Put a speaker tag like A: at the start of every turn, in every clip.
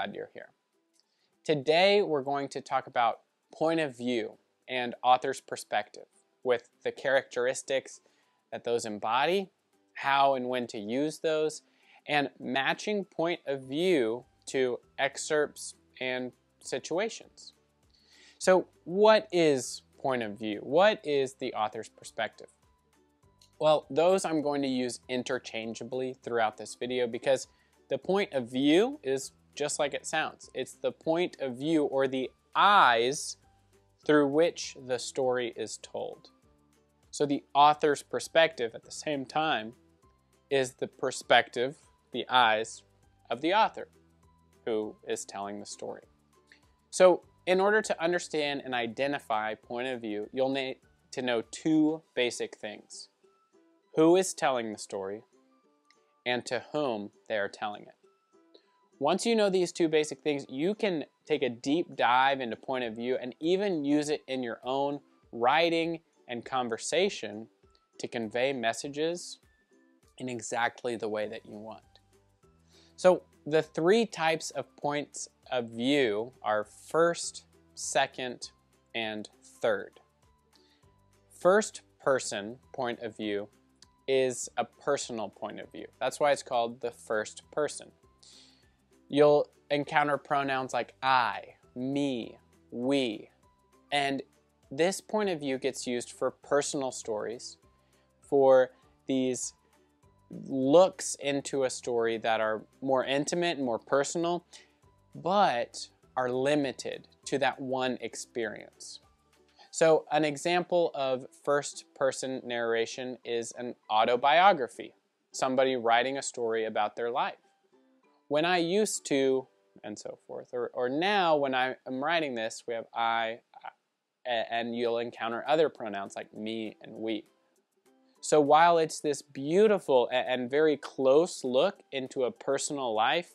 A: glad you're here. Today we're going to talk about point of view and author's perspective with the characteristics that those embody, how and when to use those, and matching point of view to excerpts and situations. So what is point of view? What is the author's perspective? Well, those I'm going to use interchangeably throughout this video because the point of view is just like it sounds. It's the point of view or the eyes through which the story is told. So the author's perspective at the same time is the perspective, the eyes of the author who is telling the story. So in order to understand and identify point of view, you'll need to know two basic things. Who is telling the story and to whom they are telling it. Once you know these two basic things, you can take a deep dive into point of view and even use it in your own writing and conversation to convey messages in exactly the way that you want. So the three types of points of view are first, second, and third. First person point of view is a personal point of view. That's why it's called the first person. You'll encounter pronouns like I, me, we, and this point of view gets used for personal stories, for these looks into a story that are more intimate and more personal, but are limited to that one experience. So an example of first-person narration is an autobiography, somebody writing a story about their life. When I used to, and so forth, or now when I am writing this, we have I, and you'll encounter other pronouns like me and we. So while it's this beautiful and very close look into a personal life,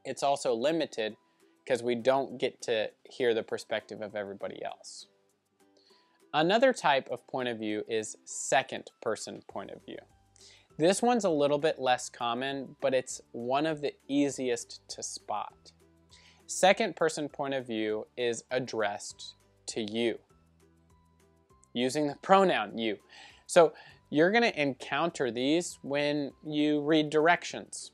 A: it's also limited because we don't get to hear the perspective of everybody else. Another type of point of view is second person point of view. This one's a little bit less common, but it's one of the easiest to spot. Second person point of view is addressed to you, using the pronoun you. So you're going to encounter these when you read directions,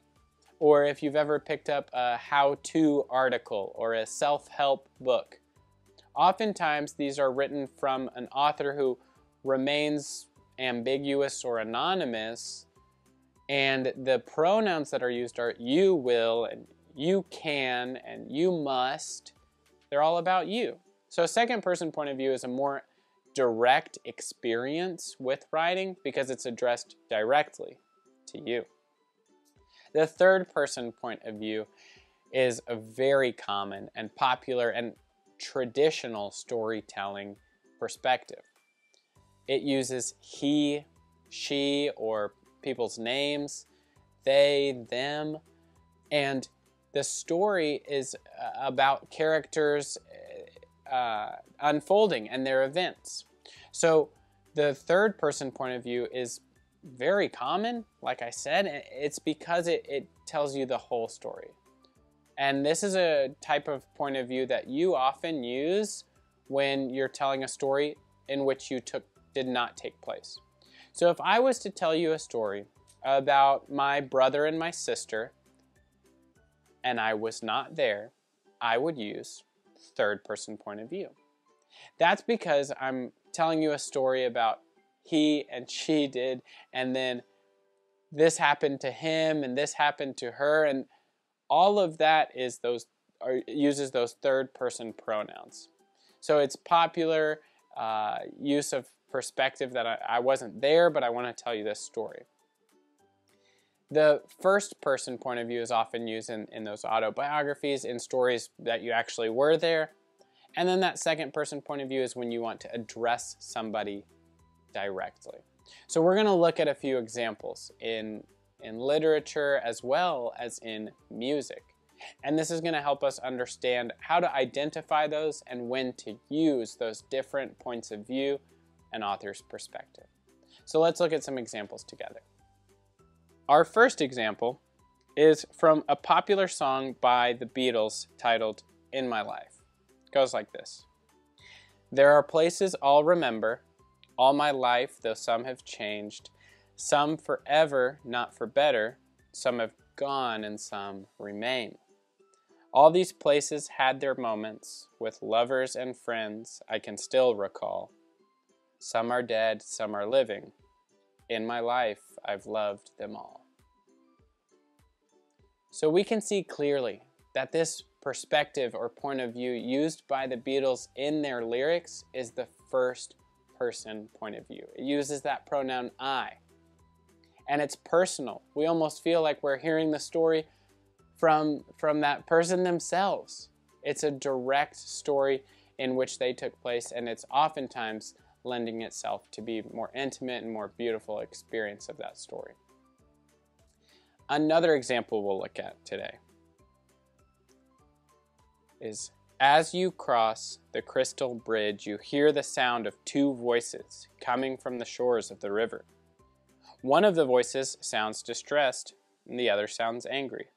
A: or if you've ever picked up a how-to article or a self-help book. Oftentimes these are written from an author who remains ambiguous or anonymous, and the pronouns that are used are you will and you can and you must. They're all about you. So a second person point of view is a more direct experience with writing because it's addressed directly to you. The third person point of view is a very common and popular and traditional storytelling perspective. It uses he, she, or people's names, they, them, and the story is about characters unfolding and their events. So the third person point of view is very common, like I said. It's because it tells you the whole story. And this is a type of point of view that you often use when you're telling a story in which did not take place. So if I was to tell you a story about my brother and my sister, and I was not there, I would use third person point of view. That's because I'm telling you a story about he and she did, and then this happened to him and this happened to her, and all of that uses those third person pronouns. So it's popular use of perspective that I wasn't there, but I want to tell you this story. The first person point of view is often used in those autobiographies, in stories that you actually were there. And then that second person point of view is when you want to address somebody directly. So we're going to look at a few examples in literature as well as in music. And this is going to help us understand how to identify those and when to use those different points of view and author's perspective. So let's look at some examples together. Our first example is from a popular song by the Beatles titled "In My Life." It goes like this. There are places I'll remember, all my life, though some have changed, some forever, not for better, some have gone and some remain. All these places had their moments, with lovers and friends I can still recall. Some are dead, some are living. In my life, I've loved them all. So we can see clearly that this perspective or point of view used by the Beatles in their lyrics is the first person point of view. It uses that pronoun I. And it's personal. We almost feel like we're hearing the story from that person themselves. It's a direct story in which they took place, and it's oftentimes lending itself to be more intimate and more beautiful experience of that story. Another example we'll look at today is, as you cross the crystal bridge, you hear the sound of two voices coming from the shores of the river. One of the voices sounds distressed, and the other sounds angry.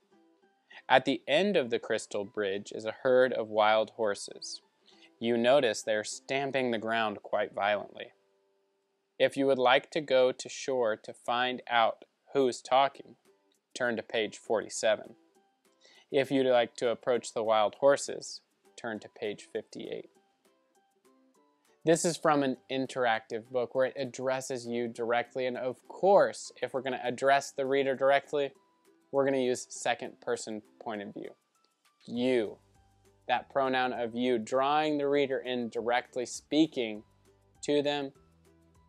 A: At the end of the crystal bridge is a herd of wild horses. You notice they're stamping the ground quite violently. If you would like to go to shore to find out who's talking, turn to page 47. If you'd like to approach the wild horses, turn to page 58. This is from an interactive book where it addresses you directly, and of course, if we're going to address the reader directly, we're going to use second person point of view. You. That pronoun of you, drawing the reader in directly, speaking to them,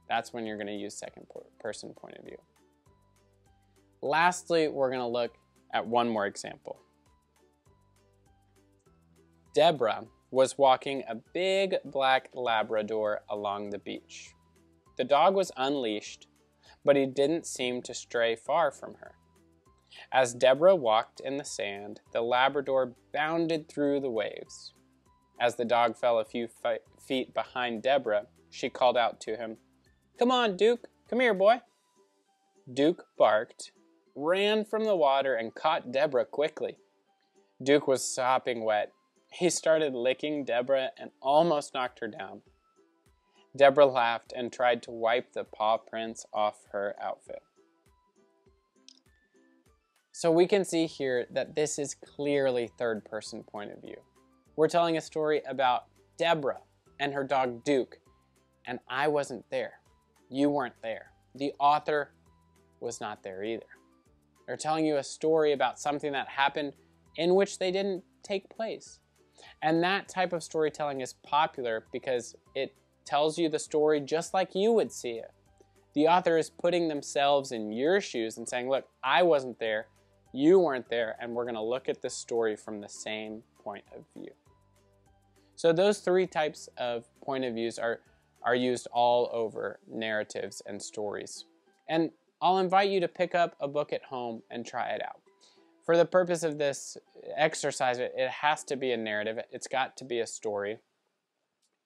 A: that's when you're going to use second person point of view. Lastly, we're going to look at one more example. Deborah was walking a big black Labrador along the beach. The dog was unleashed, but he didn't seem to stray far from her. As Deborah walked in the sand, the Labrador bounded through the waves. As the dog fell a few feet behind Deborah, she called out to him, "Come on, Duke. Come here, boy." Duke barked, ran from the water, and caught Deborah quickly. Duke was sopping wet. He started licking Deborah and almost knocked her down. Deborah laughed and tried to wipe the paw prints off her outfit. So we can see here that this is clearly third person point of view. We're telling a story about Deborah and her dog Duke, and I wasn't there. You weren't there. The author was not there either. They're telling you a story about something that happened in which they didn't take place. And that type of storytelling is popular because it tells you the story just like you would see it. The author is putting themselves in your shoes and saying, look, I wasn't there, you weren't there, and we're going to look at this story from the same point of view. So those three types of point of views are used all over narratives and stories. And I'll invite you to pick up a book at home and try it out. For the purpose of this exercise, it has to be a narrative. It's got to be a story.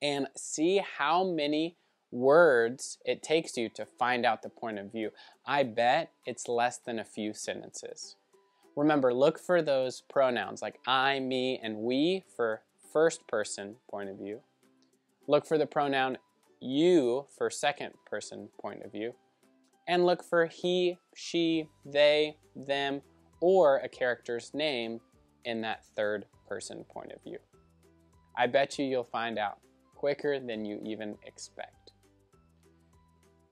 A: And see how many words it takes you to find out the point of view. I bet it's less than a few sentences. Remember, look for those pronouns like I, me, and we for first person point of view. Look for the pronoun you for second person point of view. And look for he, she, they, them, or a character's name in that third person point of view. I bet you'll find out quicker than you even expect.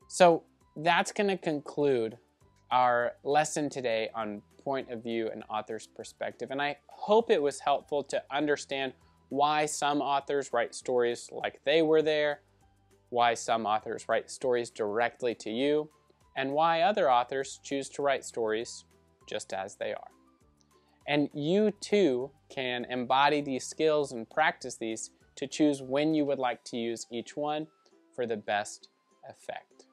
A: So that's going to conclude our lesson today on point of view and author's perspective. And I hope it was helpful to understand why some authors write stories like they were there, why some authors write stories directly to you, and why other authors choose to write stories just as they are. And you too can embody these skills and practice these to choose when you would like to use each one for the best effect.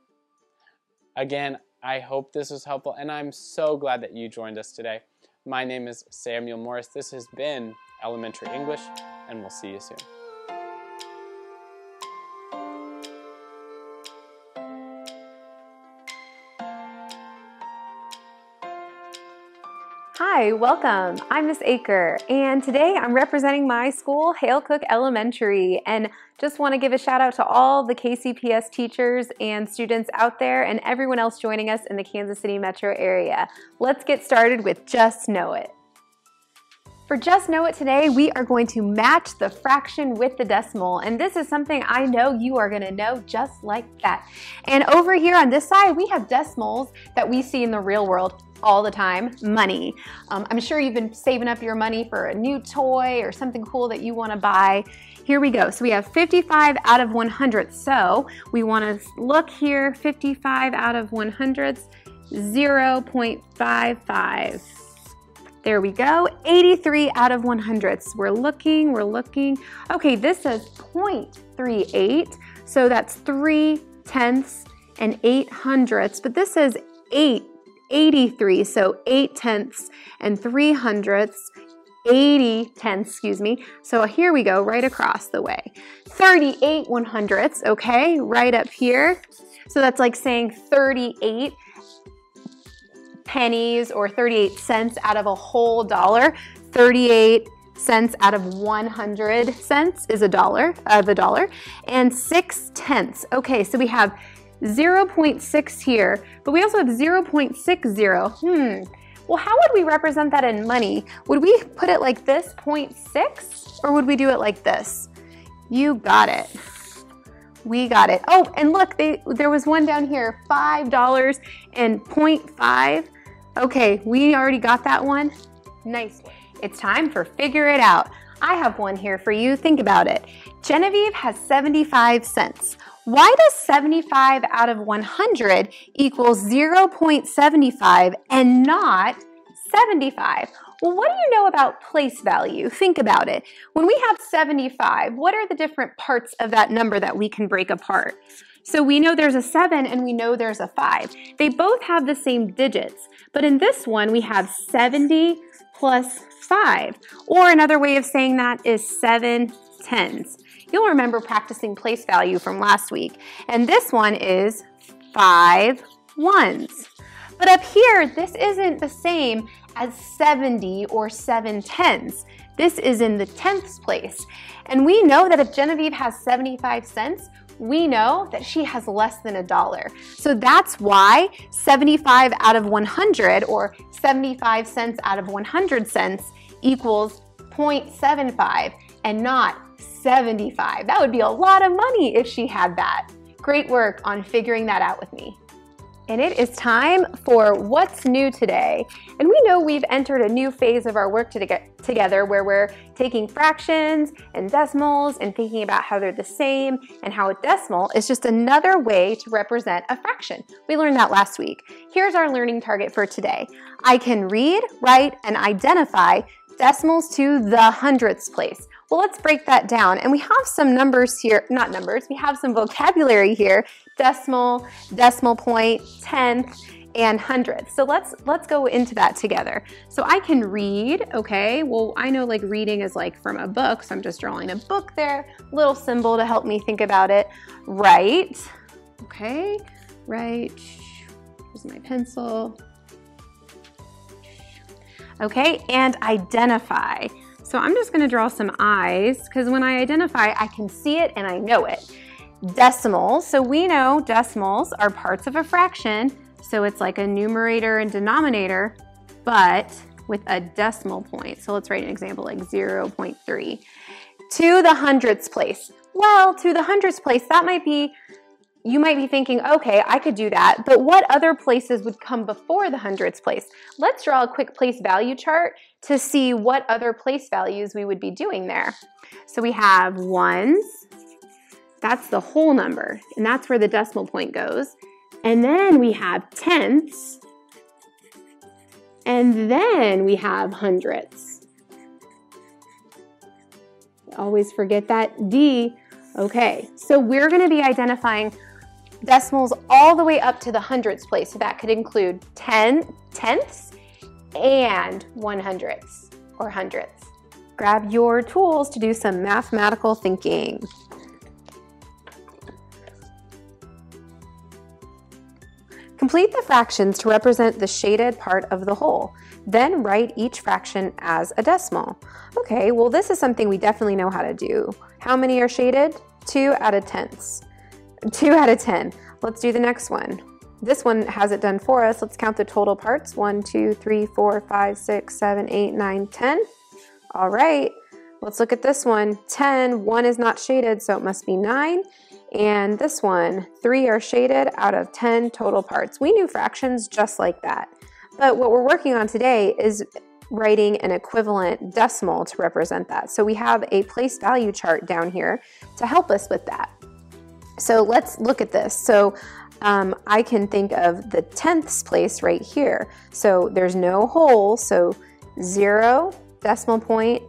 A: Again, I hope this was helpful, and I'm so glad that you joined us today. My name is Samuel Morris. This has been Elementary English, and we'll see you soon.
B: Hi, welcome. I'm Miss Aker, and today I'm representing my school, Hale Cook Elementary, and just want to give a shout out to all the KCPS teachers and students out there and everyone else joining us in the Kansas City metro area. Let's get started with Just Know It. For Just Know It today, we are going to match the fraction with the decimal, and this is something I know you are going to know just like that. And over here on this side, we have decimals that we see in the real world all the time, money. I'm sure you've been saving up your money for a new toy or something cool that you want to buy. Here we go. So we have 55 out of 100. So we want to look here, 55 out of 100, 0.55. There we go, 83 out of 100s. We're looking. Okay, this says 0.38, so that's 3/10 and 8/100, but this says 83, so 8/10 and 3/100, 80/10, excuse me. So here we go, right across the way. 38/100, okay, right up here. So that's like saying 38 pennies or 38 cents out of a whole dollar. 38 cents out of 100 cents is a dollar, and 6/10. Okay, so we have 0.6 here, but we also have 0.60. Well, how would we represent that in money? Would we put it like this, 0.6, or would we do it like this? You got it. We got it. Oh, and look, there was one down here, $5 and 0.5. Okay, we already got that one. Nice. It's time for Figure It Out. I have one here for you. Think about it. Genevieve has 75 cents. Why does 75 out of 100 equal 0.75 and not 75? Well, what do you know about place value? Think about it. When we have 75, what are the different parts of that number that we can break apart? So we know there's a 7 and we know there's a 5. They both have the same digits, but in this one we have 70 plus 5. Or another way of saying that is 7/10. You'll remember practicing place value from last week. And this one is 5 ones. But up here, this isn't the same as 70 or 7/10. This is in the tenths place. And we know that if Genevieve has 75 cents, we know that she has less than $1. So that's why 75 out of 100 or 75 cents out of 100 cents equals 0.75 and not 75. That would be a lot of money if she had that. Great work on figuring that out with me. And it is time for What's New Today. And we know we've entered a new phase of our work together where we're taking fractions and decimals and thinking about how they're the same and how a decimal is just another way to represent a fraction. We learned that last week. Here's our learning target for today. I can read, write, and identify decimals to the hundredths place. Well, let's break that down. And we have some numbers here, not numbers, we have some vocabulary here. Decimal, decimal point, tenth, and hundredth. So let's go into that together. So I can read, okay, well I know like reading is like from a book, so I'm just drawing a book there, little symbol to help me think about it. Write, okay, write, here's my pencil. Okay, and identify. So I'm just gonna draw some eyes because when I identify, I can see it and I know it. Decimals, so we know decimals are parts of a fraction, so it's like a numerator and denominator, but with a decimal point. So let's write an example like 0.3. To the hundredths place. Well, to the hundredths place, that might be, you might be thinking, okay, I could do that, but what other places would come before the hundredths place? Let's draw a quick place value chart to see what other place values we would be doing there. So we have ones, that's the whole number, and that's where the decimal point goes. And then we have tenths, and then we have hundredths. Always forget that D. Okay, so we're gonna be identifying decimals all the way up to the hundredths place. So that could include tenths and 100ths or hundredths. Grab your tools to do some mathematical thinking. Complete the fractions to represent the shaded part of the whole. Then write each fraction as a decimal. Okay, well this is something we definitely know how to do. How many are shaded? 2 out of 10s. 2 out of 10. Let's do the next one. This one has it done for us. Let's count the total parts. 1, 2, 3, 4, 5, 6, 7, 8, 9, 10. All right, let's look at this one. 10, 1 is not shaded, so it must be 9. And this one, 3 are shaded out of 10 total parts. We knew fractions just like that. But what we're working on today is writing an equivalent decimal to represent that. So we have a place value chart down here to help us with that. So let's look at this. So I can think of the tenths place right here. So there's no hole, so 0, decimal point,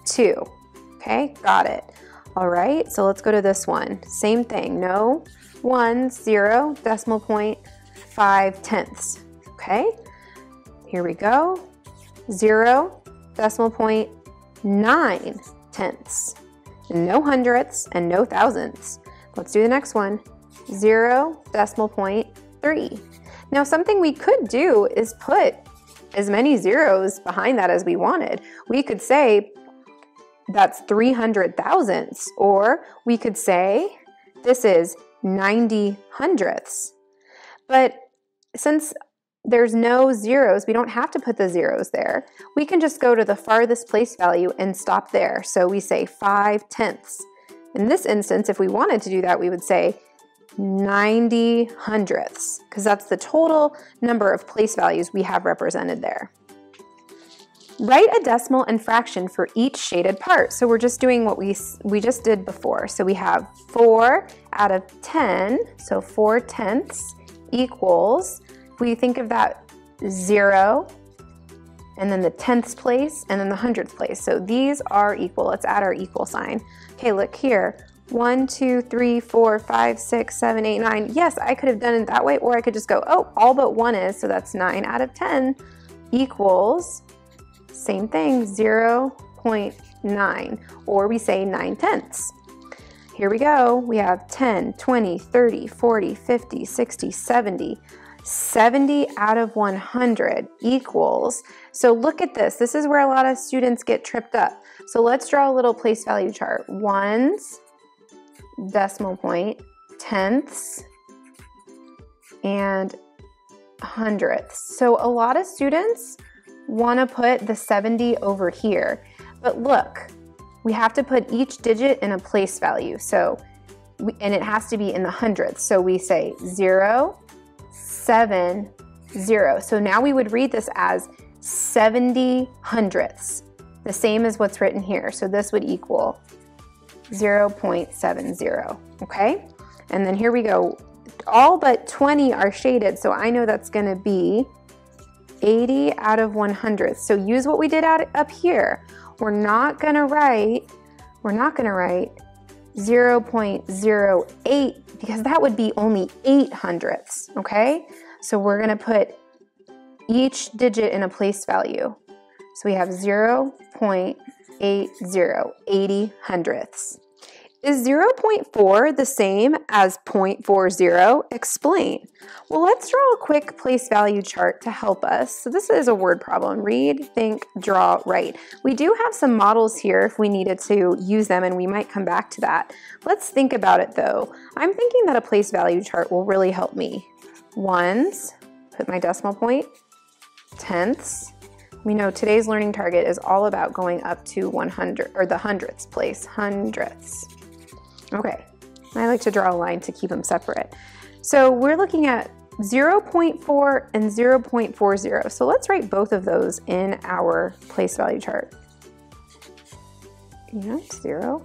B: 2. Okay, got it. All right, so let's go to this one. Same thing, no 1, 0, decimal point, 5 tenths. Okay, here we go. 0, decimal point, 9 tenths. No hundredths and no thousandths. Let's do the next one. 0, decimal point, 3. Now something we could do is put as many zeros behind that as we wanted. We could say that's 300 thousandths, or we could say this is 90 hundredths. But since there's no zeros, we don't have to put the zeros there. We can just go to the farthest place value and stop there. So we say 5 tenths. In this instance, if we wanted to do that, we would say 90 hundredths, because that's the total number of place values we have represented there. Write a decimal and fraction for each shaded part. So we're just doing what we just did before. So we have 4 out of 10, so 4 tenths equals, if we think of that 0, and then the tenths place, and then the hundredths place. So these are equal. Let's add our equal sign. Okay, look here. 1, 2, 3, 4, 5, 6, 7, 8, 9. Yes, I could have done it that way, or I could just go, oh, all but 1 is, so that's 9 out of 10 equals, same thing, 0.9, or we say 9 tenths. Here we go. We have 10, 20, 30, 40, 50, 60, 70. 70 out of 100 equals, so look at this. This is where a lot of students get tripped up. So let's draw a little place value chart. Ones, decimal point, tenths, and hundredths. So a lot of students want to put the 70 over here, but look, we have to put each digit in a place value. So, and it has to be in the hundredths. So we say 0, 7, 0. So now we would read this as 70 hundredths, the same as what's written here. So this would equal 0.70, okay? And then here we go. All but 20 are shaded, so I know that's gonna be 80 out of 100. So use what we did up here. We're not gonna write 0.08 because that would be only 8 hundredths, okay? So we're gonna put each digit in a place value. So we have 0.80, 80 hundredths. Is 0.4 the same as 0.40? Explain. Well, let's draw a quick place value chart to help us. So this is a word problem. Read, think, draw, write. We do have some models here if we needed to use them, and we might come back to that. Let's think about it though. I'm thinking that a place value chart will really help me. Ones, put my decimal point, tenths. We know today's learning target is all about going up to 100, or the hundredths place, hundredths. Okay, I like to draw a line to keep them separate. So we're looking at 0.4 and 0.40. So let's write both of those in our place value chart. Yeah, 0.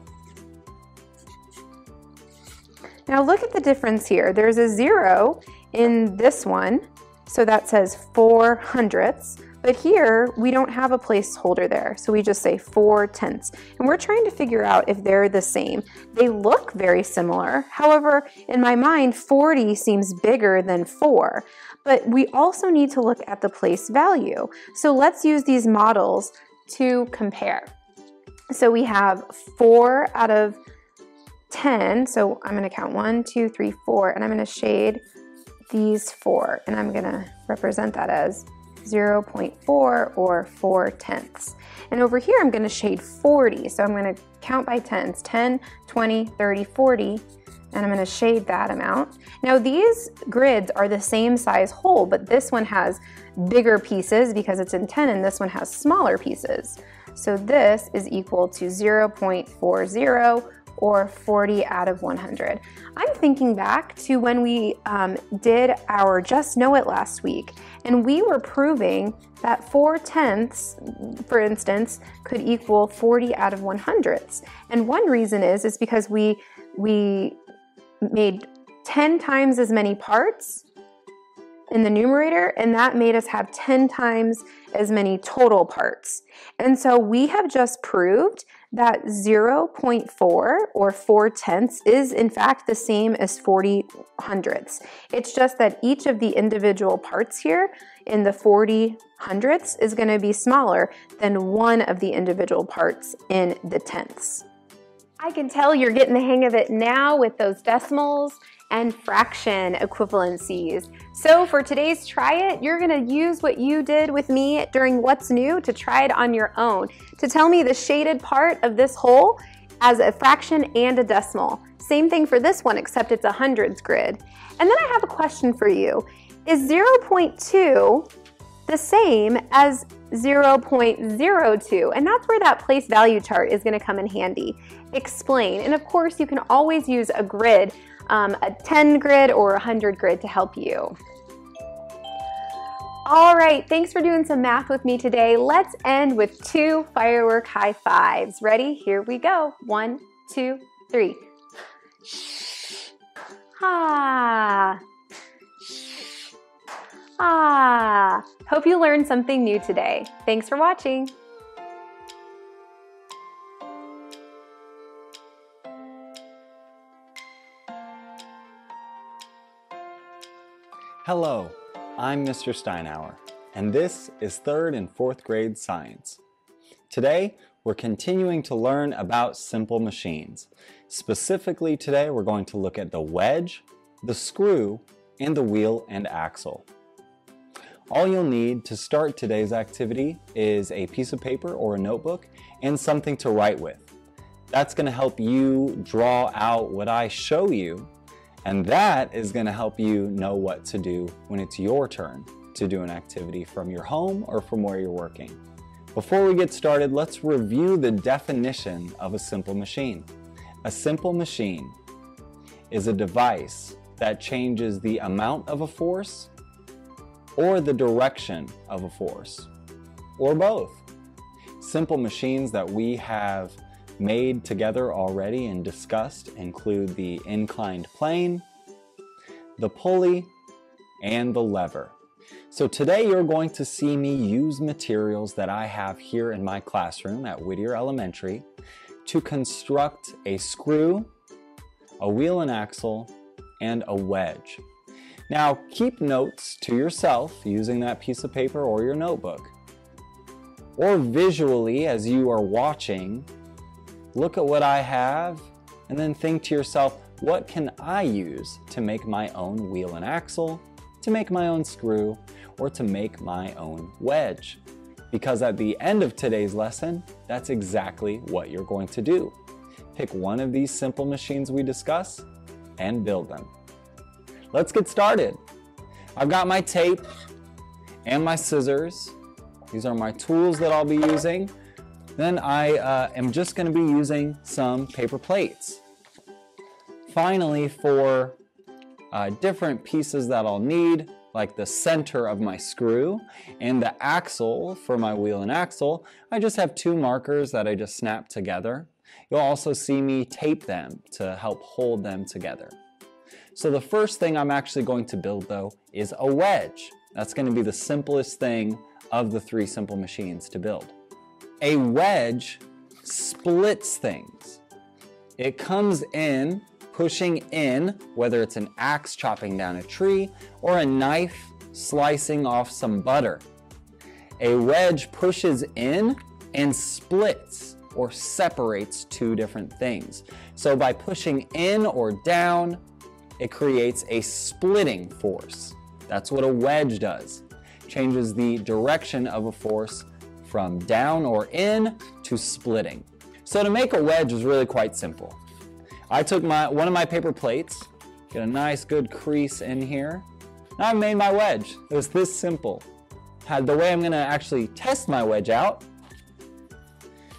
B: Now look at the difference here. There's a 0 in this one, so that says 4 hundredths. But here, we don't have a placeholder there, so we just say 4 tenths. And we're trying to figure out if they're the same. They look very similar. However, in my mind, 40 seems bigger than 4. But we also need to look at the place value. So let's use these models to compare. So we have 4 out of 10. So I'm gonna count 1, 2, 3, 4, and I'm gonna shade these 4. And I'm gonna represent that as 0.4 or 4/10. And over here, I'm gonna shade 40. So I'm gonna count by tens, 10, 20, 30, 40, and I'm gonna shade that amount. Now these grids are the same size hole, but this one has bigger pieces because it's in 10, and this one has smaller pieces. So this is equal to 0.40 or 40 out of 100. I'm thinking back to when we did our Just Know It last week, and we were proving that 4/10, for instance, could equal 40 out of 100ths. And one reason is because we made 10 times as many parts in the numerator, and that made us have 10 times as many total parts. And so we have just proved that 0.4 or 4/10 is in fact the same as 40 hundredths. It's just that each of the individual parts here in the 40 hundredths is going to be smaller than one of the individual parts in the tenths. I can tell you're getting the hang of it now with those decimals and fraction equivalencies. So for today's Try It, you're gonna use what you did with me during What's New to try it on your own, to tell me the shaded part of this hole as a fraction and a decimal. Same thing for this one, except it's a hundreds grid. And then I have a question for you. Is 0.2 the same as 0.02? And that's where that place value chart is gonna come in handy. Explain. And of course, you can always use a grid, a 10 grid or a 100 grid to help you. All right, thanks for doing some math with me today. Let's end with 2 firework high fives. Ready? Here we go. 1, 2, 3. Ah. Ah. Hope you learned something new today. Thanks for watching.
C: Hello, I'm Mr. Steinhauer, and this is 3rd and 4th grade science. Today, we're continuing to learn about simple machines. Specifically today, we're going to look at the wedge, the screw, and the wheel and axle. All you'll need to start today's activity is a piece of paper or a notebook and something to write with. That's going to help you draw out what I show you, and that is going to help you know what to do when it's your turn to do an activity from your home or from where you're working. Before we get started, let's review the definition of a simple machine. A simple machine is a device that changes the amount of a force or the direction of a force, or both. Simple machines that we have made together already and discussed include the inclined plane, the pulley, and the lever. So today you're going to see me use materials that I have here in my classroom at Whittier Elementary to construct a screw, a wheel and axle, and a wedge. Now keep notes to yourself using that piece of paper or your notebook. Or visually as you are watching, look at what I have and then think to yourself, what can I use to make my own wheel and axle, to make my own screw, or to make my own wedge? Because at the end of today's lesson, that's exactly what you're going to do. Pick one of these simple machines we discuss and build them. Let's get started. I've got my tape and my scissors. These are my tools that I'll be using. Then I am just going to be using some paper plates. Finally, for different pieces that I'll need, like the center of my screw and the axle for my wheel and axle, I just have 2 markers that I just snap together. You'll also see me tape them to help hold them together. So the first thing I'm actually going to build though is a wedge. That's going to be the simplest thing of the 3 simple machines to build. A wedge splits things. It comes in, pushing in, whether it's an axe chopping down a tree or a knife slicing off some butter. A wedge pushes in and splits or separates 2 different things. So by pushing in or down, it creates a splitting force. That's what a wedge does. changes the direction of a force from down or in to splitting. So to make a wedge is really quite simple. I took one of my paper plates, get a nice good crease in here. Now I've made my wedge. It was this simple. The way I'm going to actually test my wedge out,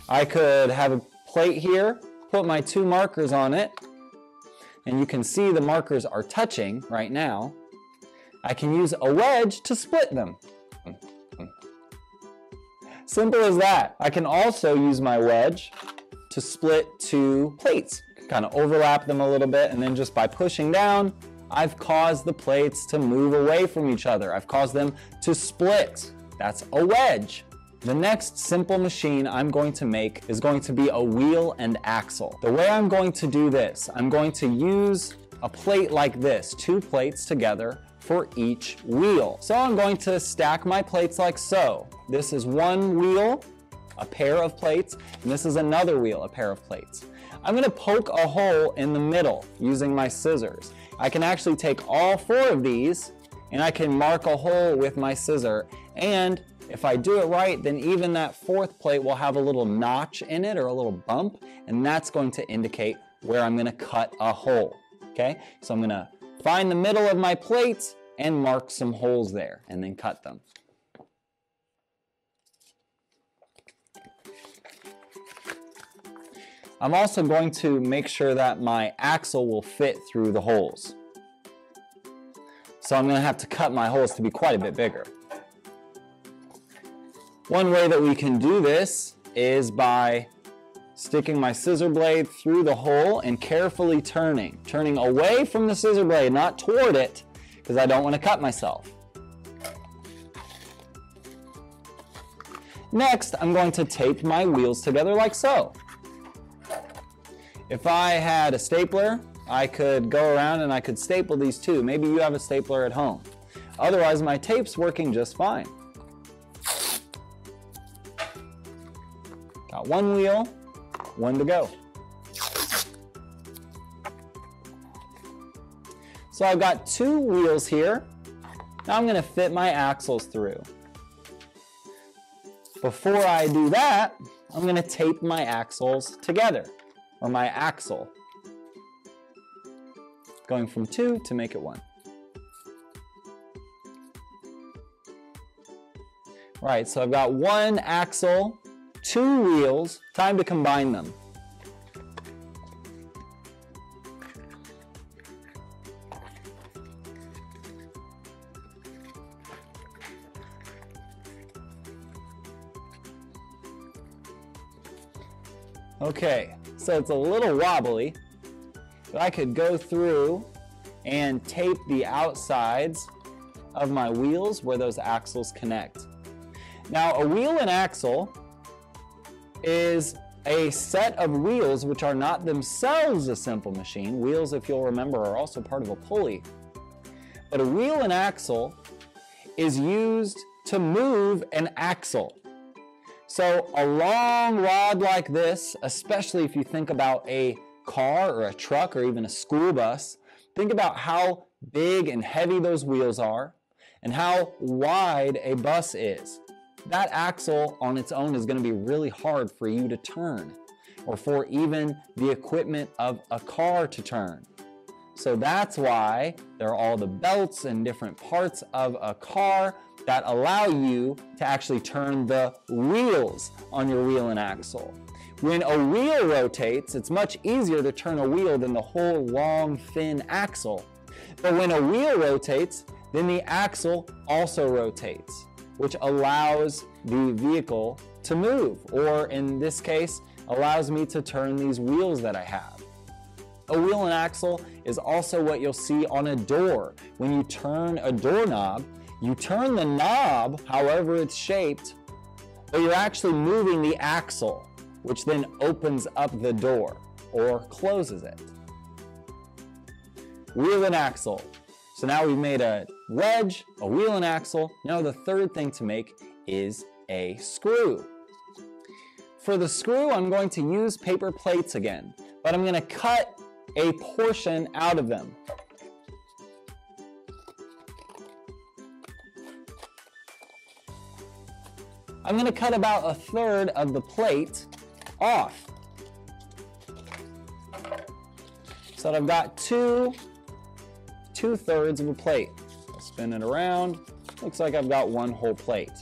C: I could have a plate here, put my 2 markers on it, and you can see the markers are touching right now. I can use a wedge to split them. Simple as that. I can also use my wedge to split 2 plates. Kind of overlap them a little bit, and then just by pushing down, I've caused the plates to move away from each other. I've caused them to split. That's a wedge. The next simple machine I'm going to make is going to be a wheel and axle. The way I'm going to do this, I'm going to use a plate like this, 2 plates together for each wheel. So I'm going to stack my plates like so. This is one wheel, a pair of plates, and this is another wheel, a pair of plates. I'm going to poke a hole in the middle using my scissors. I can actually take all 4 of these and I can mark a hole with my scissor, and if I do it right, then even that 4th plate will have a little notch in it or a little bump, and that's going to indicate where I'm going to cut a hole. Okay, so I'm going to find the middle of my plates and mark some holes there and then cut them. I'm also going to make sure that my axle will fit through the holes. So I'm going to have to cut my holes to be quite a bit bigger. One way that we can do this is by sticking my scissor blade through the hole and carefully turning away from the scissor blade, not toward it, because I don't want to cut myself. Next, I'm going to tape my wheels together like so. If I had a stapler, I could go around and I could staple these too. Maybe you have a stapler at home. Otherwise, my tape's working just fine. Got one wheel, one to go. So I've got 2 wheels here. Now I'm going to fit my axles through. Before I do that, I'm going to tape my axles together, or my axle, going from 2 to make it 1. Right, so I've got 1 axle, 2 wheels, time to combine them. Okay, so it's a little wobbly, but I could go through and tape the outsides of my wheels where those axles connect. Now, a wheel and axle is a set of wheels which are not themselves a simple machine. Wheels, if you'll remember, are also part of a pulley. But a wheel and axle is used to move an axle. So a long rod like this, especially if you think about a car or a truck or even a school bus, think about how big and heavy those wheels are and how wide a bus is. That axle on its own is going to be really hard for you to turn, or for even the equipment of a car to turn. So that's why there are all the belts and different parts of a car that allow you to actually turn the wheels on your wheel and axle. When a wheel rotates, it's much easier to turn a wheel than the whole long, thin axle. But when a wheel rotates, then the axle also rotates, which allows the vehicle to move, or in this case, allows me to turn these wheels that I have. A wheel and axle is also what you'll see on a door. When you turn a doorknob, you turn the knob however it's shaped, but you're actually moving the axle, which then opens up the door or closes it. Wheel and axle. So now we've made a wedge, a wheel and axle. Now the third thing to make is a screw. For the screw, I'm going to use paper plates again, but I'm going to cut a portion out of them. I'm going to cut about 1/3 of the plate off. So that I've got 2/3 of a plate. I'll spin it around. Looks like I've got 1 whole plate.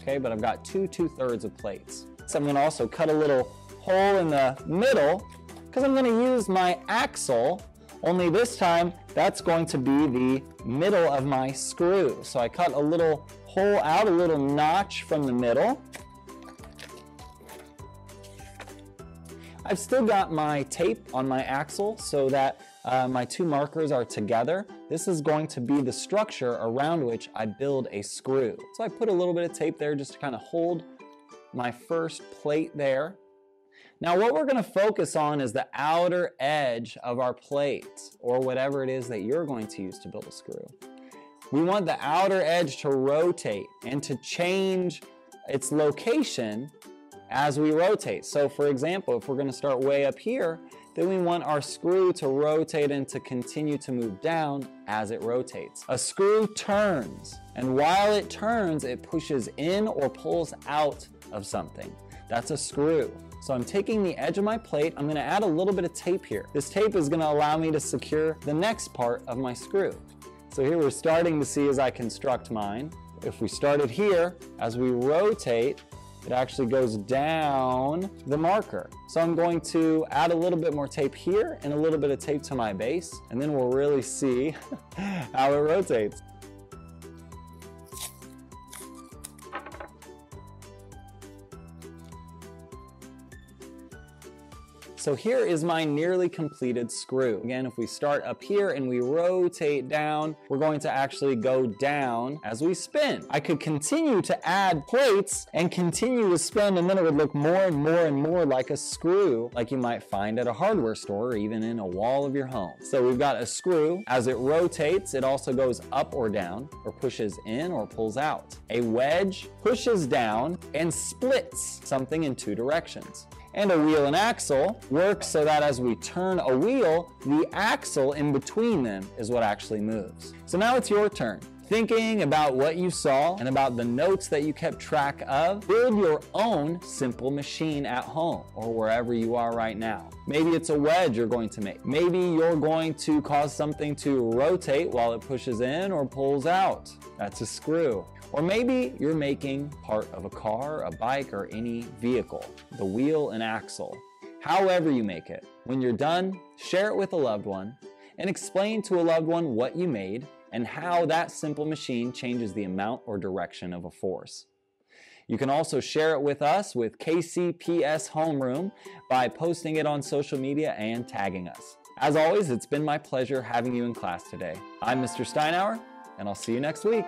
C: Okay, but I've got 2/3 of plates. So I'm going to also cut a little hole in the middle because I'm going to use my axle, only this time that's going to be the middle of my screw. So I cut a little hole out, a little notch from the middle. I've still got my tape on my axle so that my 2 markers are together. This is going to be the structure around which I build a screw. So I put a little bit of tape there just to kind of hold my first plate there. Now what we're going to focus on is the outer edge of our plate, or whatever it is that you're going to use to build a screw. We want the outer edge to rotate and to change its location as we rotate. So for example, if we're going to start way up here, then we want our screw to rotate and to continue to move down as it rotates. A screw turns, and while it turns, it pushes in or pulls out of something. That's a screw. So I'm taking the edge of my plate, I'm going to add a little bit of tape here. This tape is going to allow me to secure the next part of my screw. So here we're starting to see as I construct mine. If we started here, as we rotate, it actually goes down the marker. So I'm going to add a little bit more tape here and a little bit of tape to my base, and then we'll really see how it rotates. So here is my nearly completed screw. Again, if we start up here and we rotate down, we're going to actually go down as we spin. I could continue to add plates and continue to spin, and then it would look more and more and more like a screw, like you might find at a hardware store or even in a wall of your home. So we've got a screw. As it rotates, it also goes up or down, or pushes in or pulls out. A wedge pushes down and splits something in 2 directions. And a wheel and axle works so that as we turn a wheel, the axle in between them is what actually moves. So now it's your turn. Thinking about what you saw and about the notes that you kept track of, build your own simple machine at home or wherever you are right now. Maybe it's a wedge you're going to make. Maybe you're going to cause something to rotate while it pushes in or pulls out. That's a screw. Or maybe you're making part of a car, a bike, or any vehicle, the wheel and axle. However you make it, when you're done, share it with a loved one and explain to a loved one what you made and how that simple machine changes the amount or direction of a force. You can also share it with us with KCPS Homeroom by posting it on social media and tagging us. As always, it's been my pleasure having you in class today. I'm Mr. Steinauer, and I'll see you next week.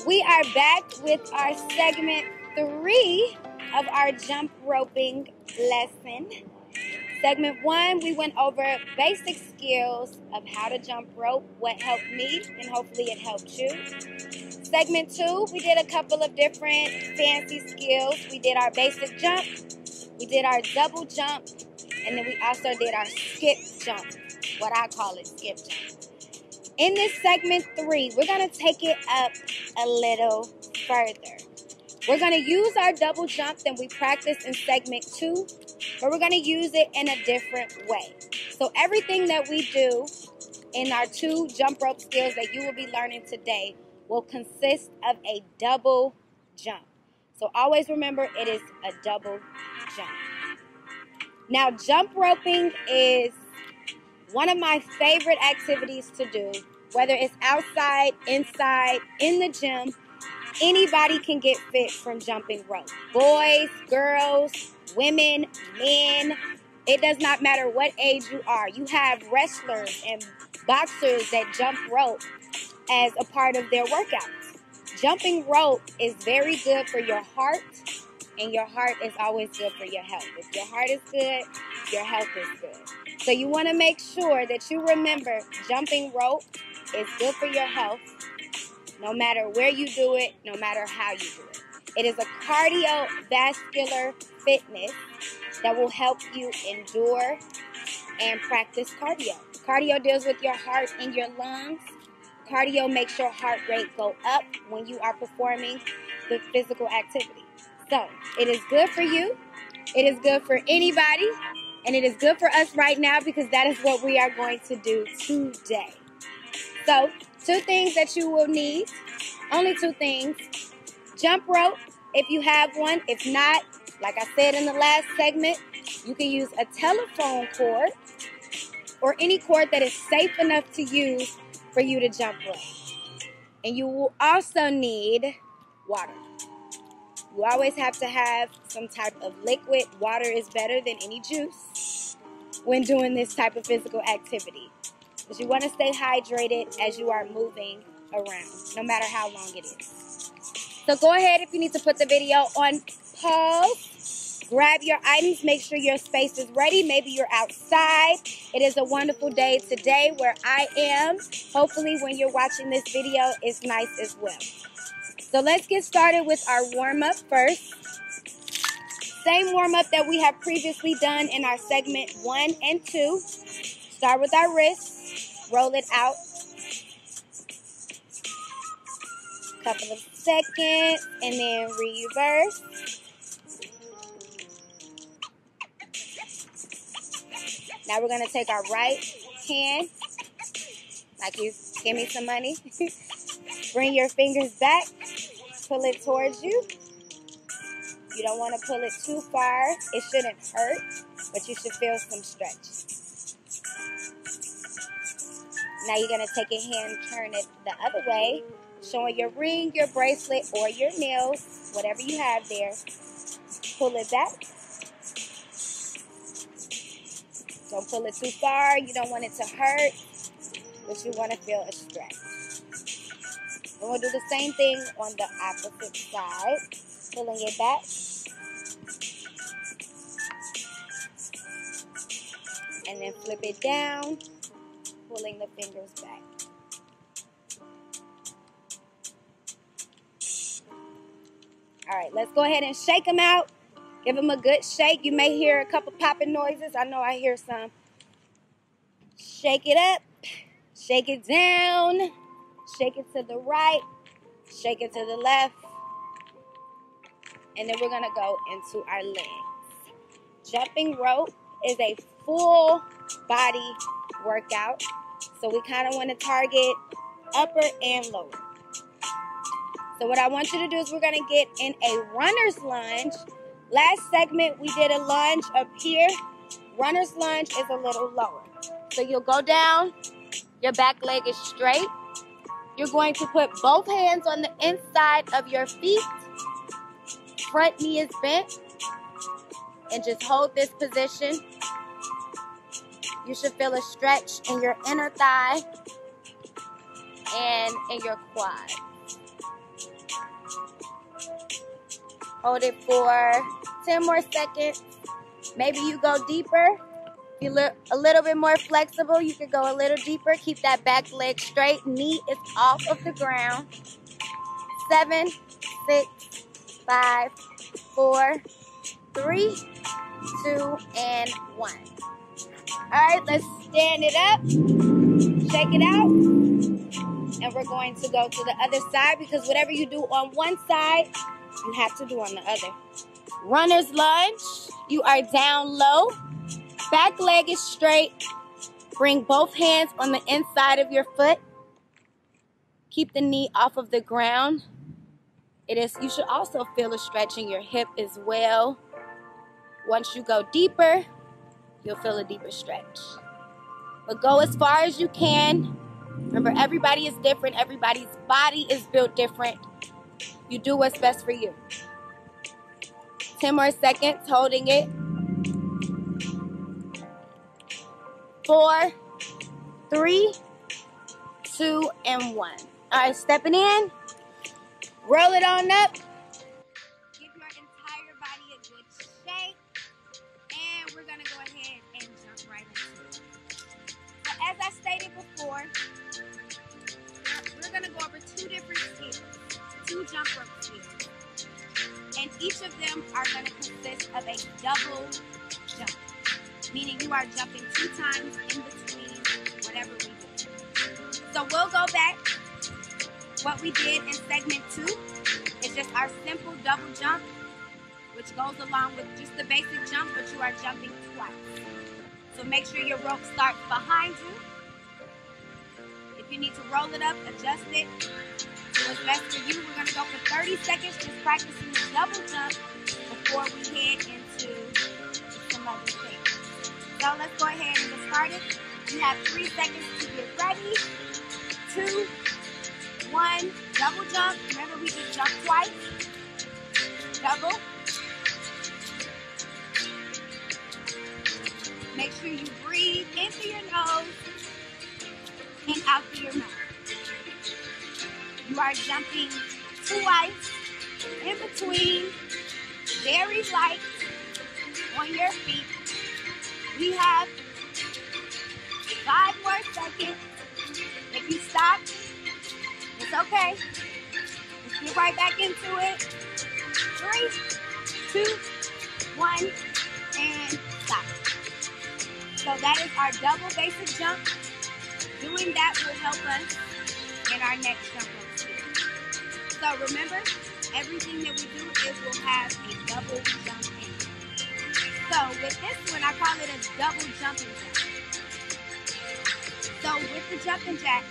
D: We are back with our segment 3 of our jump roping lesson. Segment 1, we went over basic skills of how to jump rope, what helped me, and hopefully it helped you. Segment 2, we did a couple of different fancy skills. We did our basic jump, we did our double jump, and then we also did our skip jump, what I call it, skip jump. In this segment 3, we're going to take it up a little further. We're going to use our double jump that we practiced in segment 2, but we're going to use it in a different way. So everything that we do in our 2 jump rope skills that you will be learning today will consist of a double jump. So always remember, it is a double jump. Now, jump roping is one of my favorite activities to do, whether it's outside, inside, in the gym. Anybody can get fit from jumping rope. Boys, girls, women, men. It does not matter what age you are. You have wrestlers and boxers that jump rope as a part of their workouts. Jumping rope is very good for your heart, and your heart is always good for your health. If your heart is good, your health is good. So you want to make sure that you remember jumping rope is good for your health, no matter where you do it, no matter how you do it. It is a cardiovascular fitness that will help you endure and practice cardio. Cardio deals with your heart and your lungs. Cardio makes your heart rate go up when you are performing the physical activity. So it is good for you. It is good for anybody. And it is good for us right now because that is what we are going to do today. So 2 things that you will need. Only 2 things. Jump rope if you have one. If not, like I said in the last segment, you can use a telephone cord or any cord that is safe enough to use for you to jump rope. And you will also need water. You always have to have some type of liquid. Water is better than any juice when doing this type of physical activity. Because you want to stay hydrated as you are moving around, no matter how long it is. So go ahead if you need to put the video on pause. Grab your items. Make sure your space is ready. Maybe you're outside. It is a wonderful day today where I am. Hopefully when you're watching this video, it's nice as well. So let's get started with our warm-up first. Same warm-up that we have previously done in our segment 1 and 2. Start with our wrists. Roll it out. Couple of seconds and then reverse. Now we're going to take our right hand, like you give me some money. Bring your fingers back. Pull it towards you. You don't want to pull it too far. It shouldn't hurt, but you should feel some stretch. Now you're going to take your hand, turn it the other way, showing your ring, your bracelet, or your nails, whatever you have there. Pull it back. Don't pull it too far. You don't want it to hurt, but you want to feel a stretch. And we'll do the same thing on the opposite side. Pulling it back. And then flip it down. Pulling the fingers back. All right, let's go ahead and shake them out. Give them a good shake. You may hear a couple popping noises. I know I hear some. Shake it up. Shake it down. Shake it to the right. Shake it to the left. And then we're going to go into our legs. Jumping rope is a full body workout. So we kind of want to target upper and lower. So what I want you to do is we're going to get in a runner's lunge. Last segment, we did a lunge up here. Runner's lunge is a little lower. So you'll go down. Your back leg is straight. You're going to put both hands on the inside of your feet. Front knee is bent. And just hold this position. You should feel a stretch in your inner thigh and in your quad. Hold it for 10 more seconds. Maybe you go deeper. If you're a little bit more flexible, you can go a little deeper. Keep that back leg straight. Knee is off of the ground. 7, 6, 5, 4, 3, 2, and 1. All right, let's stand it up. Shake it out. And we're going to go to the other side because whatever you do on one side, you have to do on the other. Runner's lunge. You are down low. Back leg is straight. Bring both hands on the inside of your foot. Keep the knee off of the ground. You should also feel a stretch in your hip as well. Once you go deeper, you'll feel a deeper stretch. But go as far as you can. Remember, everybody is different. Everybody's body is built different. You do what's best for you. 10 more seconds, holding it. 4, 3, 2, and 1. All right, stepping in. Roll it on up. Give your entire body a good shake. And we're going to go ahead and jump right into it. So as I stated before, we're going to go over 2 different skills. 2 jump rope skills. And each of them are going to consist of a double jump. Meaning you are jumping 2 times in between whatever we do. So we'll go back. What we did in segment 2 is just our simple double jump, which goes along with just the basic jump, but you are jumping twice. So make sure your rope starts behind you. If you need to roll it up, adjust it to what's best for you. We're going to go for 30 seconds just practicing the double jump before we head into some other things. So let's go ahead and get started. You have 3 seconds to get ready. 2, 1, double jump. Remember, we just jumped twice. Double. Make sure you breathe in through your nose and out through your mouth. You are jumping twice in between, very light on your feet. We have 5 more seconds. If you stop, it's okay. Let's get right back into it. 3, 2, 1, and stop. So that is our double basic jump. Doing that will help us in our next jump rope skill. So remember, everything that we do is we'll have a double jump in. So with this one, I call it a double jumping jack. So with the jumping jack,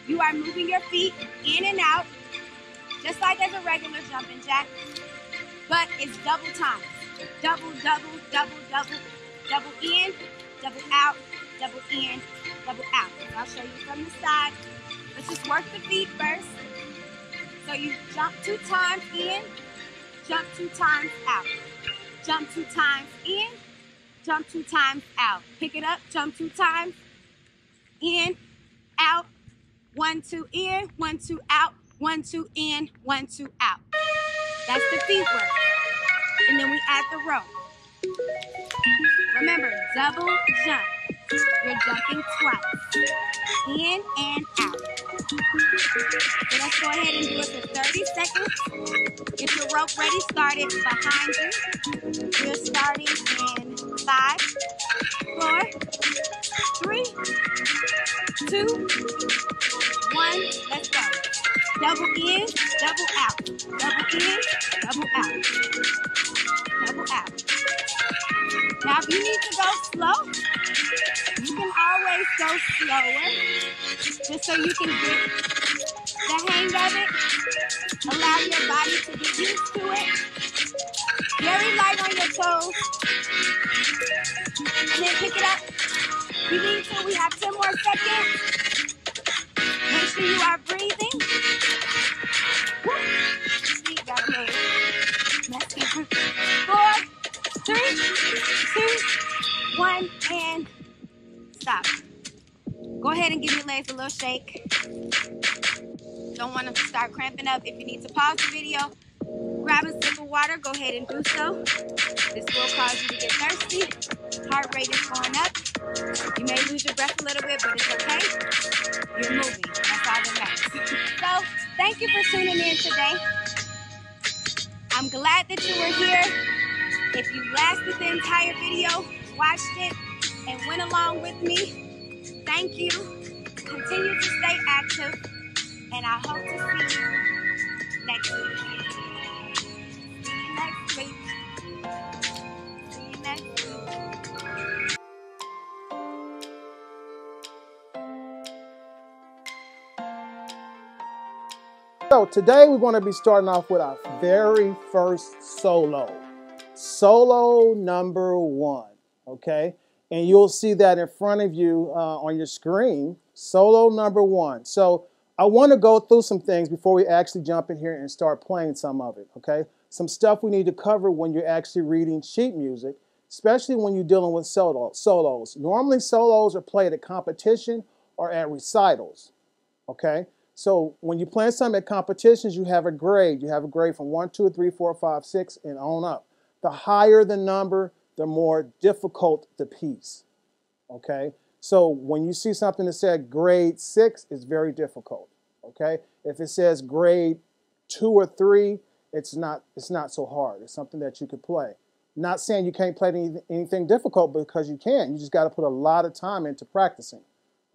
D: you are moving your feet in and out, just like as a regular jumping jack, but it's double time. Double, double, double, double, double in, double out, double in, double out. I'll show you from the side. Let's just work the feet first. So you jump 2 times in, jump 2 times out. Jump 2 times in, jump 2 times out. Pick it up, jump 2 times, in, out, 1, 2, in, 1, 2, out, 1, 2, in, 1, 2, out. That's the feet work. And then we add the rope. Remember, double jump. You're jumping twice. In and out. So let's go ahead and do it for 30 seconds. Get your rope ready. Start it behind you. We're starting in 5, 4, 3, 2, 1. Let's go. Double in, double out. Double in, double out. Double out. Now, if you need to go slow, you can always go slower, just so you can get the hang of it. Allow your body to get used to it. Very light on your toes. And then pick it up. You need to. We have 10 more seconds. Make sure you are breathing. Woo. Feet gotta move. 4, 3, 2, 1, and stop. Go ahead and give your legs a little shake. Don't want them to start cramping up. If you need to pause the video, grab a sip of water, go ahead and do so. This will cause you to get thirsty. Heart rate is going up. You may lose your breath a little bit, but it's okay. You're moving. That's all that matters. So, thank you for tuning in today. I'm glad that you were here. If you lasted the entire video, watched it, and went along with me, thank you. Continue to stay active, and I hope to see you next week. See you next week. See you next week.
E: So today we're going to be starting off with our very first solo. Solo number 1, okay? And you'll see that in front of you on your screen, solo number 1. So I want to go through some things before we actually jump in here and start playing some of it, okay? Some stuff we need to cover when you're actually reading sheet music, especially when you're dealing with solos. Normally solos are played at competition or at recitals, okay? So when you're playing something at competitions, you have a grade. You have a grade from 1, 2, 3, 4, 5, 6, and on up. The higher the number, the more difficult the piece, okay? So when you see something that said grade 6, it's very difficult, okay? If it says grade 2 or 3, it's not so hard. It's something that you could play. Not saying you can't play anything difficult, because you can. You just got to put a lot of time into practicing,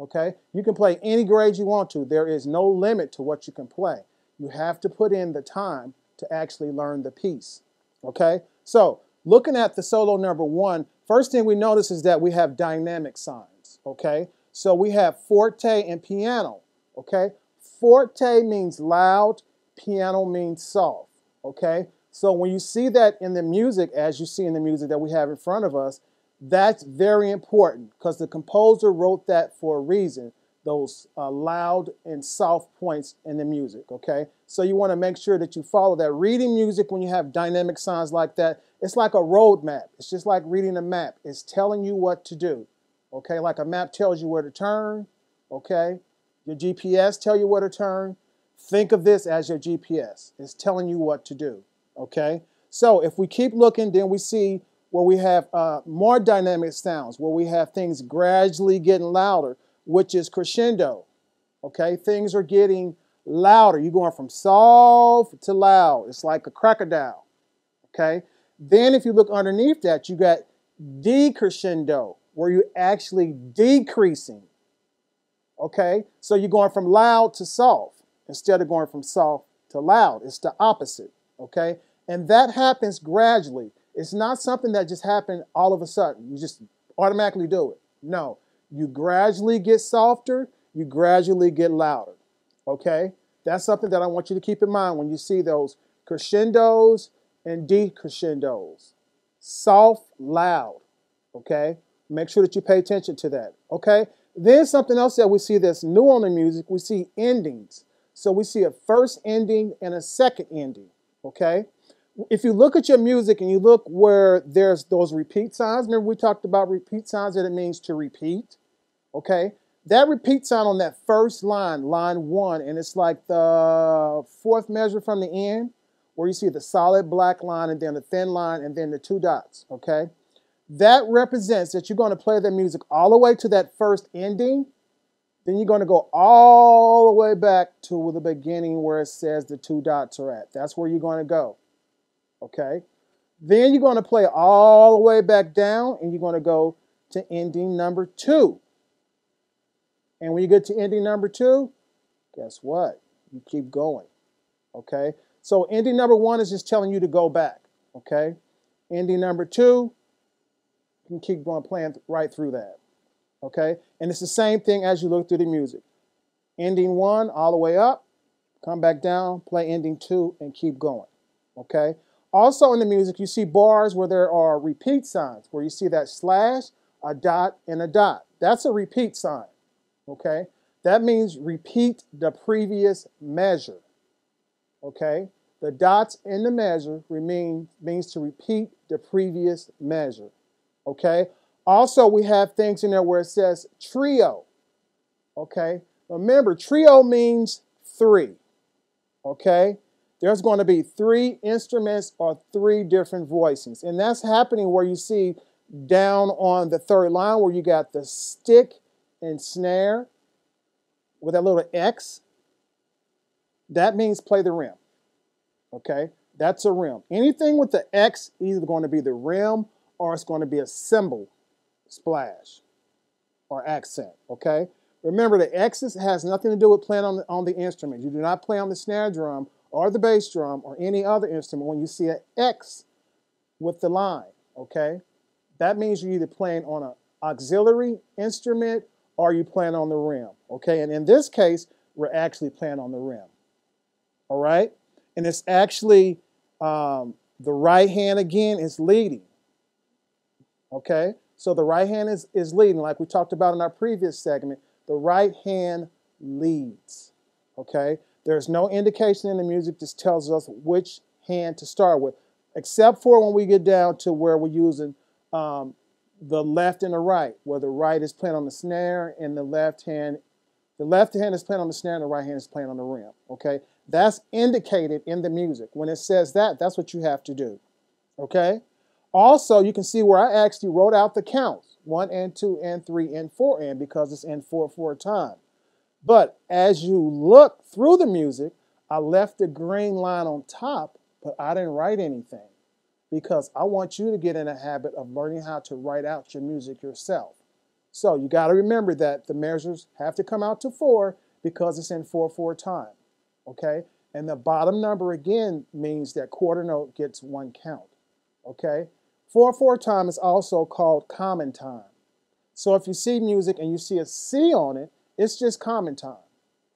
E: Okay? You can play any grade you want to. There is no limit to what you can play. You have to put in the time to actually learn the piece. Okay? So, looking at the solo number 1, first thing we notice is that we have dynamic signs. Okay? So we have forte and piano. Okay? Forte means loud, piano means soft. Okay? So when you see that in the music, as you see in the music that we have in front of us, that's very important because the composer wrote that for a reason, those loud and soft points in the music, okay? So you want to make sure that you follow that. Reading music when you have dynamic signs like that, it's like a road map. It's just like reading a map. It's telling you what to do, okay? Like a map tells you where to turn, okay? Your GPS tell you where to turn. Think of this as your GPS. It's telling you what to do, okay? So if we keep looking, then we see where we have more dynamic sounds, where we have things gradually getting louder, which is crescendo, okay? Things are getting louder. You're going from soft to loud. It's like a crocodile, okay? Then if you look underneath that, you got decrescendo, where you're actually decreasing, okay? So you're going from loud to soft instead of going from soft to loud. It's the opposite, okay? And that happens gradually. It's not something that just happened all of a sudden. You just automatically do it. No, you gradually get softer, you gradually get louder, okay? That's something that I want you to keep in mind when you see those crescendos and decrescendos. Soft, loud, okay? Make sure that you pay attention to that, okay? Then something else that we see that's new on the music, we see endings. So we see a first ending and a second ending, okay? If you look at your music and you look where there's those repeat signs, remember we talked about repeat signs, that it means to repeat, okay? That repeat sign on that first line, line 1, and it's like the 4th measure from the end, where you see the solid black line and then the thin line and then the 2 dots, okay? That represents that you're going to play the music all the way to that first ending, then you're going to go all the way back to the beginning where it says the 2 dots are at. That's where you're going to go. Okay, then you're going to play all the way back down and you're going to go to ending number 2. And when you get to ending number 2, guess what? You keep going. Okay, so ending number 1 is just telling you to go back. Okay, ending number 2, you can keep going playing right through that. Okay, and it's the same thing as you look through the music. Ending 1 all the way up, come back down, play ending 2, and keep going. Okay. Also in the music, you see bars where there are repeat signs, where you see that slash, a dot, and a dot. That's a repeat sign, okay? That means repeat the previous measure, okay? The dots in the measure means to repeat the previous measure, okay? Also, we have things in there where it says trio, okay? Remember, trio means 3, okay? There's going to be 3 instruments or 3 different voicings. And that's happening where you see down on the 3rd line where you got the stick and snare with that little X. That means play the rim. Okay? That's a rim. Anything with the X is either going to be the rim or it's going to be a cymbal splash or accent. Okay? Remember, the X's has nothing to do with playing on the instrument. You do not play on the snare drum or the bass drum or any other instrument when you see an X with the line, okay? That means you're either playing on an auxiliary instrument or you're playing on the rim, okay? And in this case, we're actually playing on the rim, all right? And it's actually the right hand, again, is leading, okay? So the right hand is leading, like we talked about in our previous segment. The right hand leads, okay? There's no indication in the music that tells us which hand to start with, except for when we get down to where we're using the left and the right, where the right is playing on the snare and the left hand is playing on the snare and the right hand is playing on the rim, okay? That's indicated in the music. When it says that, that's what you have to do, okay? Also, you can see where I actually wrote out the counts, 1 and 2 and 3 and 4 and, because it's in 4/4 time. But as you look through the music, I left the green line on top, but I didn't write anything because I want you to get in a habit of learning how to write out your music yourself. So you got to remember that the measures have to come out to 4 because it's in 4/4 time. Okay? And the bottom number again means that quarter note gets 1 count. Okay? 4/4 time is also called common time. So if you see music and you see a C on it, it's just common time.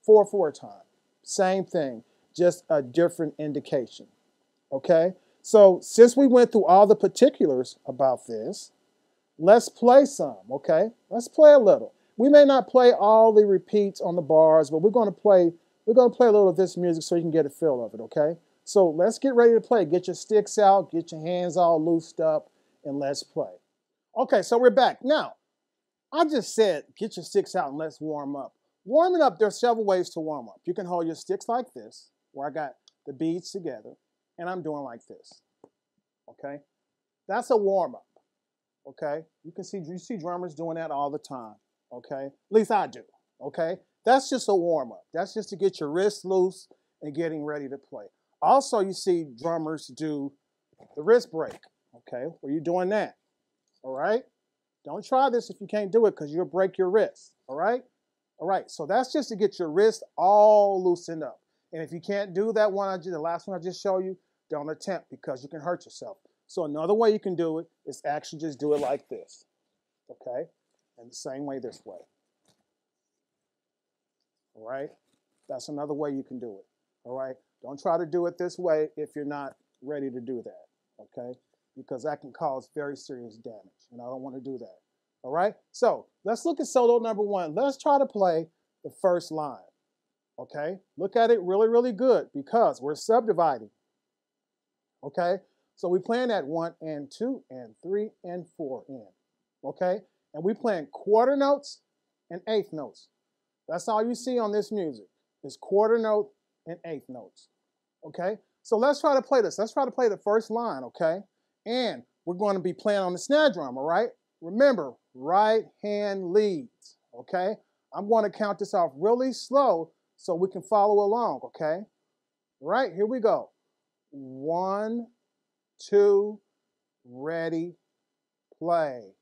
E: 4/4 time. Same thing, just a different indication. Okay? So since we went through all the particulars about this, let's play some, okay? Let's play a little. We may not play all the repeats on the bars, but we're going to play a little of this music so you can get a feel of it, okay? So let's get ready to play. Get your sticks out, get your hands all loosed up, and let's play. Okay, so we're back. Now, I just said get your sticks out and let's warm up. Warming up, there's several ways to warm up. You can hold your sticks like this, where I got the beads together, and I'm doing like this, okay? That's a warm-up, okay? You see drummers doing that all the time, okay? At least I do, okay? That's just a warm-up. That's just to get your wrists loose and getting ready to play. Also, you see drummers do the wrist break, okay? Where you're doing that, all right? Don't try this if you can't do it because you'll break your wrist, all right? All right, so that's just to get your wrist all loosened up. And if you can't do that one, the last one I just showed you, don't attempt because you can hurt yourself. So another way you can do it is actually just do it like this, okay? And the same way this way, all right? That's another way you can do it, all right? Don't try to do it this way if you're not ready to do that, okay? Because that can cause very serious damage, and I don't want to do that, all right? So let's look at solo number 1. Let's try to play the first line, okay? Look at it really, really good because we're subdividing, okay? So we're playing at 1 and 2 and 3 and 4 in, okay? And we're playing quarter notes and eighth notes. That's all you see on this music is quarter note and eighth notes, okay? So let's try to play this. Let's try to play the first line, okay? And we're going to be playing on the snare drum, all right? Remember, right hand leads, okay? I'm going to count this off really slow so we can follow along, okay? All right, here we go. 1, 2, ready, play.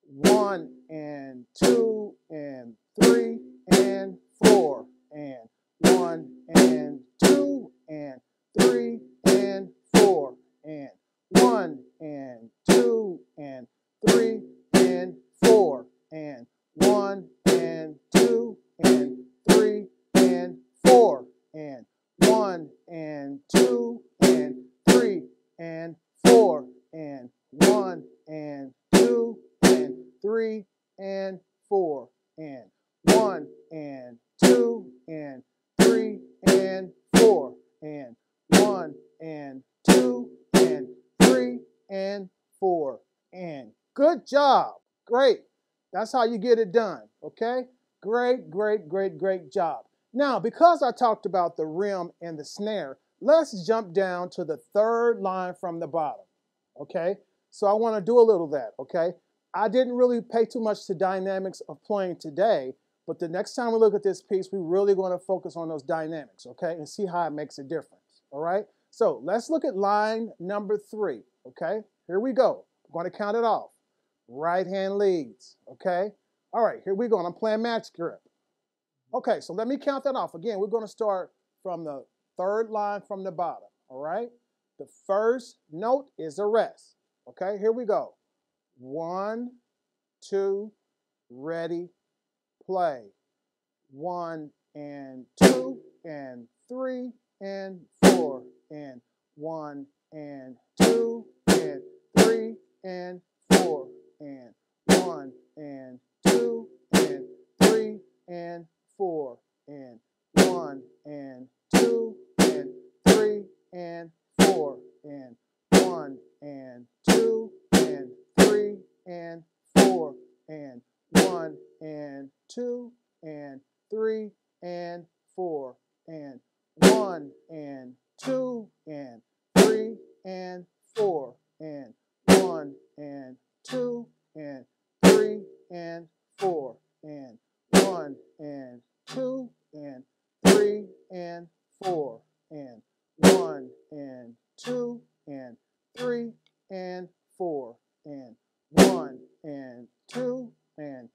E: 1 and 2 and 3 and 4 and 1 and 2 and 3 and 4 and 1 and 2 and 3 and 4 and 1 and 2 and 3 and 4 and 1 and 2 and 3 and 4 and 1 and 2 and 3 and 4 and 1 and 2 and 3 and 4 and 1 and 2 and 3 and 4 and good job. Great. That's how you get it done, okay? Great, great, great, great job. Now, because I talked about the rim and the snare, let's jump down to the third line from the bottom, okay? So I want to do a little of that, okay? I didn't really pay too much to dynamics of playing today, but the next time we look at this piece, we're really going to focus on those dynamics, okay? And see how it makes a difference, all right? So let's look at line number 3, okay? Here we go. I'm going to count it off. Right hand leads, okay? All right, here we go. And I'm playing match grip. Okay, so let me count that off. Again, we're going to start from the third line from the bottom, all right? The first note is a rest, okay? Here we go. 1, 2, ready, play. 1 and 2 and 3 and 4 and 1 and 2 and 3 and 4 and 1 and 2 and 3 and 4 and 1 and 2 and 3 and 4 and 1 and 2 and 3 and 4 and 1 and 2 and 3 and 4 and 1 and 2 and 3 and 4 and 1 and 2 and 3 and 4 and 1 and 2 and 3 and 4 and 1 and 2 and 3 and 4 and 1 and 2 and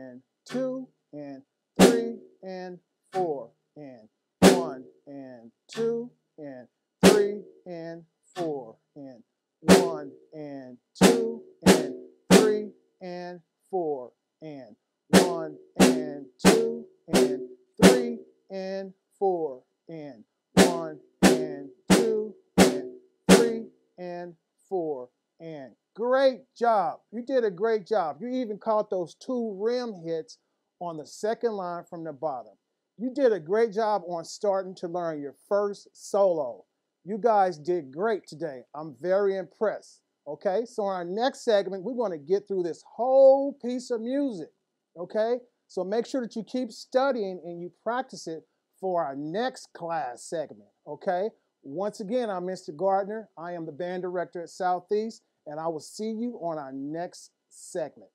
E: and 2 and 3 and 4 and 1 and 2 and 3 and 4 and 1 and 2 and 3 and 4 and 1 and 2 and 3 and 4 and 1 and 2 and 3 and 4 and great job. You did a great job. You even caught those 2 rim hits on the second line from the bottom. You did a great job on starting to learn your first solo. You guys did great today. I'm very impressed. Okay, so in our next segment, we're going to get through this whole piece of music. Okay, so make sure that you keep studying and you practice it for our next class segment. Okay, once again, I'm Mr. Gardner. I am the band director at Southeast, and I will see you on our next segment.